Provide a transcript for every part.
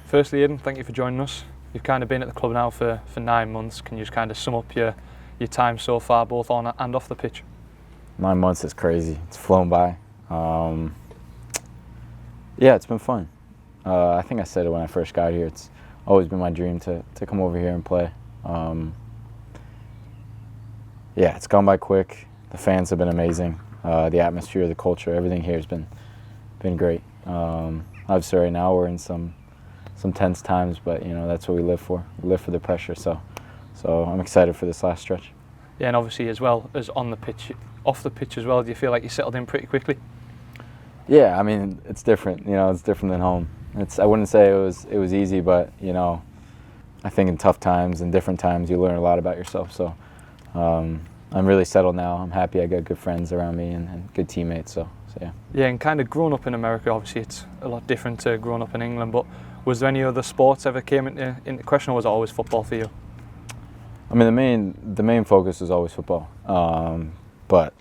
Firstly, Aidan, thank you for joining us. You've kind of been at the club now for 9 months. Can you just kind of sum up your time so far, both on and off the pitch? 9 months is crazy. It's flown by. Yeah, it's been fun. I think I said it when I first got here. It's always been my dream to come over here and play. Yeah, it's gone by quick. The fans have been amazing. The atmosphere, the culture, everything here has been great. Obviously, right now we're in some tense times, but that's what we live for. We live for the pressure. So I'm excited for this last stretch. Yeah, and obviously as well as on the pitch, off the pitch as well. Do you feel like you settled in pretty quickly? Yeah, I mean it's different. It's different than home. I wouldn't say it was easy, but I think in tough times and different times you learn a lot about yourself. So I'm really settled now. I'm happy. I got good friends around me and good teammates. So yeah. Yeah, and kind of growing up in America, obviously it's a lot different to growing up in England. But was there any other sports ever came into question, or was it always football for you? I mean, the main focus is always football. But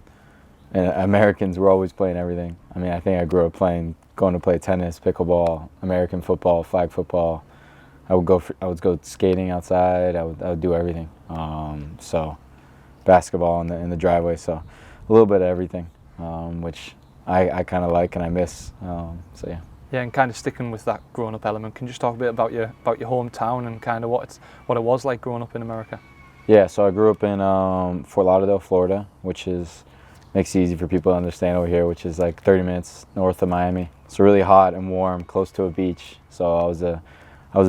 Americans were always playing everything. I mean, I think I grew up going to play tennis, pickleball, American football, flag football. I would go skating outside. I would do everything. So basketball in the driveway. So a little bit of everything, which I kind of like and I miss. So yeah. Yeah, and kind of sticking with that growing up element, can you just talk a bit about your hometown and kind of what it was like growing up in America? Yeah, so I grew up in Fort Lauderdale, Florida, which makes it easy for people to understand over here, which is like 30 minutes north of Miami. It's really hot and warm, close to a beach. So I was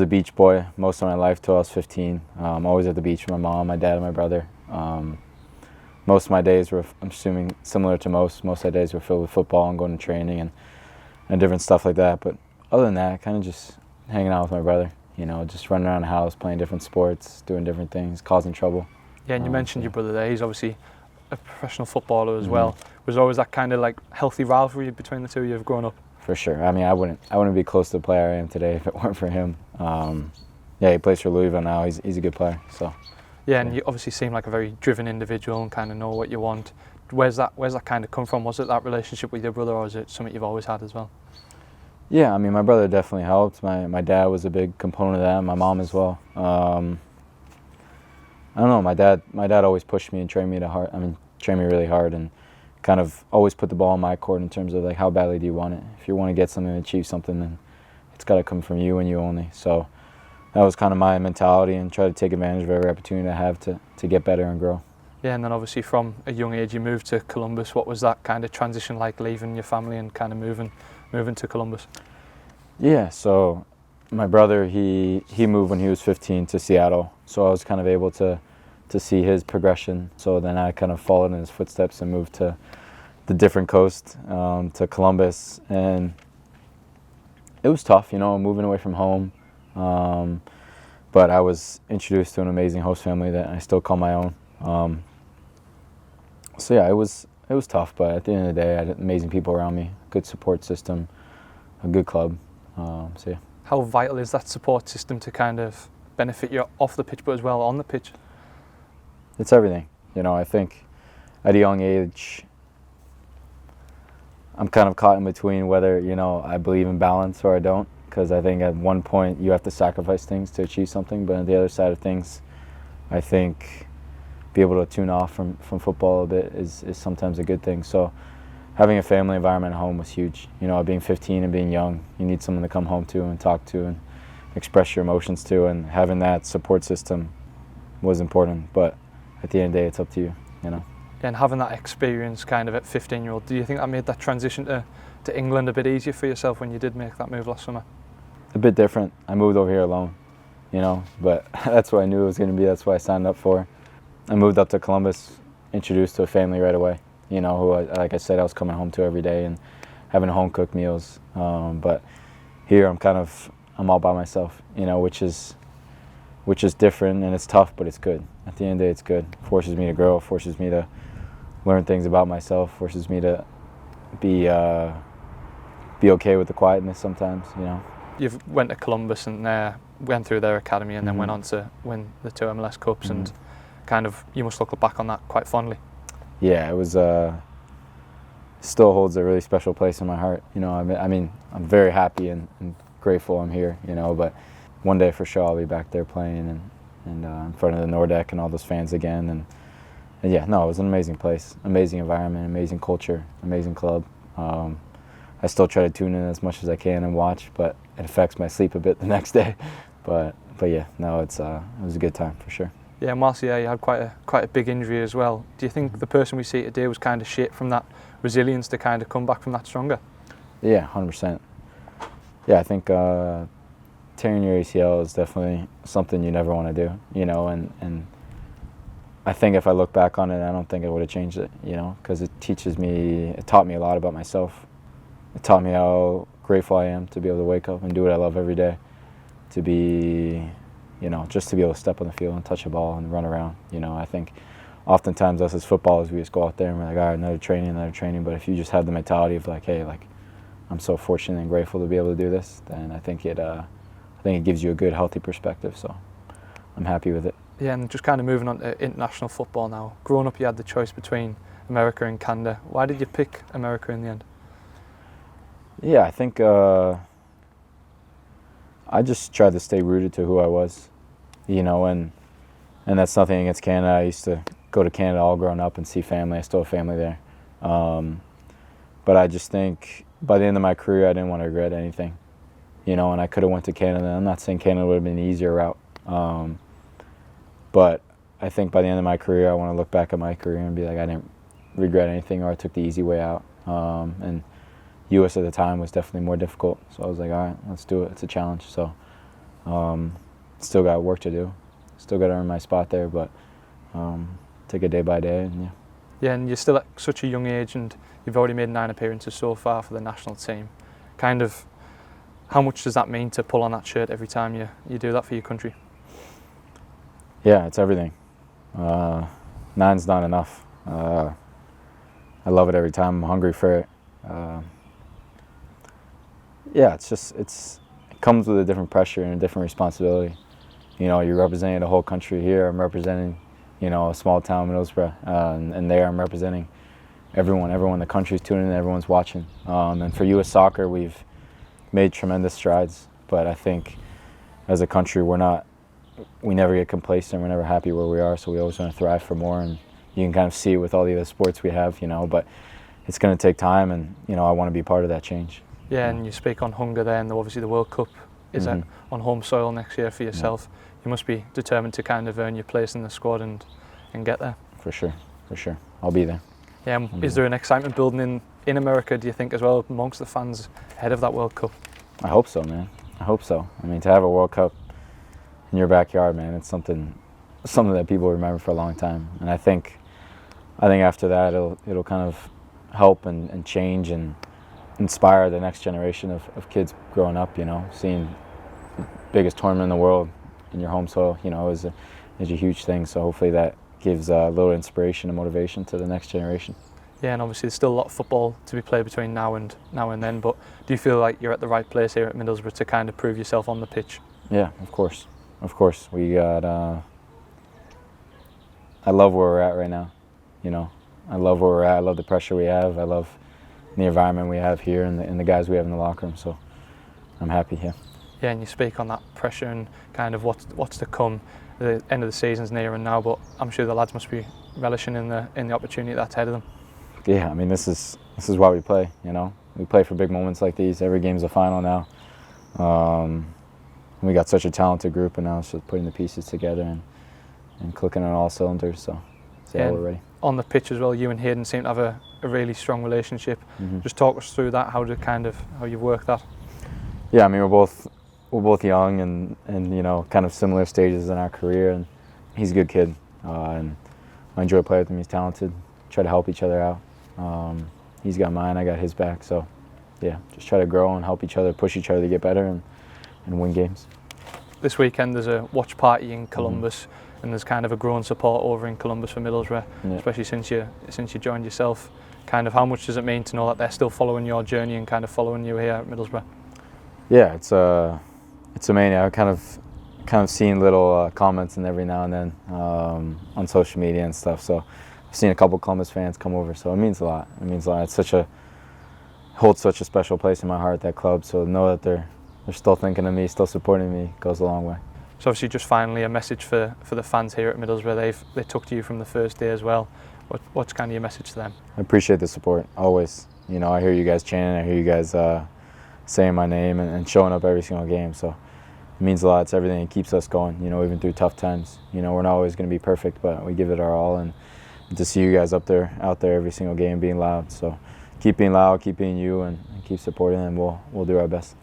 a beach boy most of my life till I was 15. Always at the beach with my mom, my dad, and my brother. Most of my days were, I'm assuming, similar to most of my days were filled with football and going to training and different stuff like that. But other than that, kind of just hanging out with my brother, just running around the house, playing different sports, doing different things, causing trouble. Yeah, and you mentioned your brother there. He's obviously a professional footballer as well. Was there always that kind of like healthy rivalry between the two of you growing up? For sure. I mean, I wouldn't be close to the player I am today if it weren't for him. Yeah, he plays for Louisville now. He's a good player. So. Yeah, and you obviously seem like a very driven individual and kind of know what you want. Where's that kind of come from? Was it that relationship with your brother, or is it something you've always had as well? Yeah, I mean, my brother definitely helped. My dad was a big component of that. My mom as well. I don't know. My dad always pushed me and trained me really hard, and kind of always put the ball in my court in terms of like how badly do you want it. If you want to get something and achieve something, then it's got to come from you and you only. So that was kind of my mentality, and try to take advantage of every opportunity I have to get better and grow. Yeah, and then obviously from a young age you moved to Columbus. What was that kind of transition like, leaving your family and kind of moving to Columbus? Yeah, so my brother, he moved when he was 15 to Seattle, so I was kind of able to see his progression. So then I kind of followed in his footsteps and moved to the different coast, to Columbus, and it was tough, moving away from home. But I was introduced to an amazing host family that I still call my own. So yeah, it was tough, but at the end of the day, I had amazing people around me, good support system, a good club. So yeah. How vital is that support system to kind of benefit you off the pitch, but as well on the pitch? It's everything. I think at a young age, I'm kind of caught in between whether, I believe in balance or I don't. Because I think at one point you have to sacrifice things to achieve something, but on the other side of things, I think be able to tune off from football a bit is sometimes a good thing. So having a family environment at home was huge. Being 15 and being young, you need someone to come home to and talk to and express your emotions to, and having that support system was important. But at the end of the day, it's up to you, And having that experience kind of at 15-year-old, do you think that made that transition to England a bit easier for yourself when you did make that move last summer? A bit different. I moved over here alone, but that's what I knew it was going to be. That's what I signed up for. I moved up to Columbus, introduced to a family right away, who, like I said, I was coming home to every day and having home-cooked meals. But here I'm all by myself, which is different, and it's tough, but it's good. At the end of the day, it's good. It forces me to grow, forces me to learn things about myself, forces me to be okay with the quietness sometimes, You've went to Columbus and went through their academy and then went on to win the 2 MLS Cups, and kind of you must look back on that quite fondly. Yeah, it was still holds a really special place in my heart. I mean, I'm very happy and grateful I'm here, you know. But one day for sure I'll be back there playing and in front of the Nordeck and all those fans again. And yeah, no, it was an amazing place, amazing environment, amazing culture, amazing club. I still try to tune in as much as I can and watch, but it affects my sleep a bit the next day. But yeah, no, it was a good time for sure. Yeah, and whilst you had quite a big injury as well. Do you think the person we see today was kind of shaped from that resilience to kind of come back from that stronger? Yeah, 100%. Yeah, I think tearing your ACL is definitely something you never want to do, you know, and I think if I look back on it, I don't think I would have changed it, you know, because it taught me a lot about myself. It taught me how grateful I am to be able to wake up and do what I love every day, to be, you know, just to be able to step on the field and touch a ball and run around. You know, I think oftentimes us as footballers, we just go out there and we're like, all right, another training. But if you just have the mentality of like, hey, like, I'm so fortunate and grateful to be able to do this, then I think it gives you a good, healthy perspective. So I'm happy with it. Yeah, and just kind of moving on to international football now. Growing up, you had the choice between America and Canada. Why did you pick America in the end? Yeah, I think I just tried to stay rooted to who I was, you know, and that's nothing against Canada. I used to go to Canada all growing up and see family. I still have family there. But I just think by the end of my career, I didn't want to regret anything, you know, and I could have went to Canada. I'm not saying Canada would have been an easier route. But I think by the end of my career, I want to look back at my career and be like, I didn't regret anything, or I took the easy way out. And U.S. at the time was definitely more difficult. So I was like, all right, let's do it. It's a challenge. So still got work to do. Still got to earn my spot there, but take it day by day. And yeah. Yeah, and you're still at such a young age, and you've already made 9 appearances so far for the national team. Kind of, how much does that mean to pull on that shirt every time you do that for your country? Yeah, it's everything. 9's not enough. I love it every time. I'm hungry for it. Yeah, it comes with a different pressure and a different responsibility. You know, you're representing the whole country. Here I'm representing, you know, a small town, Middlesbrough, and there I'm representing everyone. Everyone, the country's tuning in, everyone's watching. And for U.S. soccer, we've made tremendous strides, but I think as a country, we never get complacent. We're never happy where we are, so we always want to thrive for more. And you can kind of see it with all the other sports we have, you know, but it's going to take time, and, you know, I want to be part of that change. Yeah, and you speak on hunger there, and obviously the World Cup is on home soil next year for yourself. Yeah. You must be determined to kind of earn your place in the squad and get there. For sure. I'll be there. Yeah, is there an excitement building in America, do you think, as well, amongst the fans ahead of that World Cup? I hope so, man. I hope so. I mean, to have a World Cup in your backyard, man, it's something that people remember for a long time. And I think after that, it'll kind of help and change and inspire the next generation of kids growing up, you know, seeing the biggest tournament in the world in your home soil, you know, is a huge thing. So hopefully that gives a little inspiration and motivation to the next generation. Yeah, and obviously there's still a lot of football to be played between now and then, but do you feel like you're at the right place here at Middlesbrough to kind of prove yourself on the pitch? Yeah, of course. We got, I love where we're at right now, you know. I love where we're at. I love the pressure we have. I love the environment we have here and the guys we have in the locker room. So I'm happy here. Yeah, and you speak on that pressure and kind of what's to come. The end of the season's near and now, but I'm sure the lads must be relishing in the opportunity that's ahead of them. Yeah, I mean, this is why we play. You know, we play for big moments like these. Every game's a final now. We got such a talented group, and now it's just putting the pieces together and clicking on all cylinders. So yeah, we're ready. On the pitch as well, you and Aidan seem to have a really strong relationship. Just talk us through that. How you've worked that. Yeah, I mean, we're both young and you know, kind of similar stages in our career, and he's a good kid, and I enjoy playing with him. He's talented. Try to help each other out. He's got mine, I got his back. So yeah, just try to grow and help each other, push each other to get better and win games. This weekend there's a watch party in Columbus, and there's kind of a growing support over in Columbus for Middlesbrough, especially since you joined yourself. Kind of how much does it mean to know that they're still following your journey and kind of following you here at Middlesbrough? Yeah, it's amazing. I've kind of seen little comments and every now and then on social media and stuff. So I've seen a couple Columbus fans come over, so it means a lot. It means a lot. Holds such a special place in my heart, that club. So to know that they're still thinking of me, still supporting me, goes a long way. So obviously, just finally a message for the fans here at Middlesbrough. They took to you from the first day as well. What's kind of your message to them? I appreciate the support always. You know, I hear you guys chanting, I hear you guys saying my name and showing up every single game. So it means a lot. It's everything that keeps us going. You know, even through tough times. You know, we're not always going to be perfect, but we give it our all. And to see you guys out there every single game being loud. So keep being loud, keep being you, and keep supporting them. We'll do our best.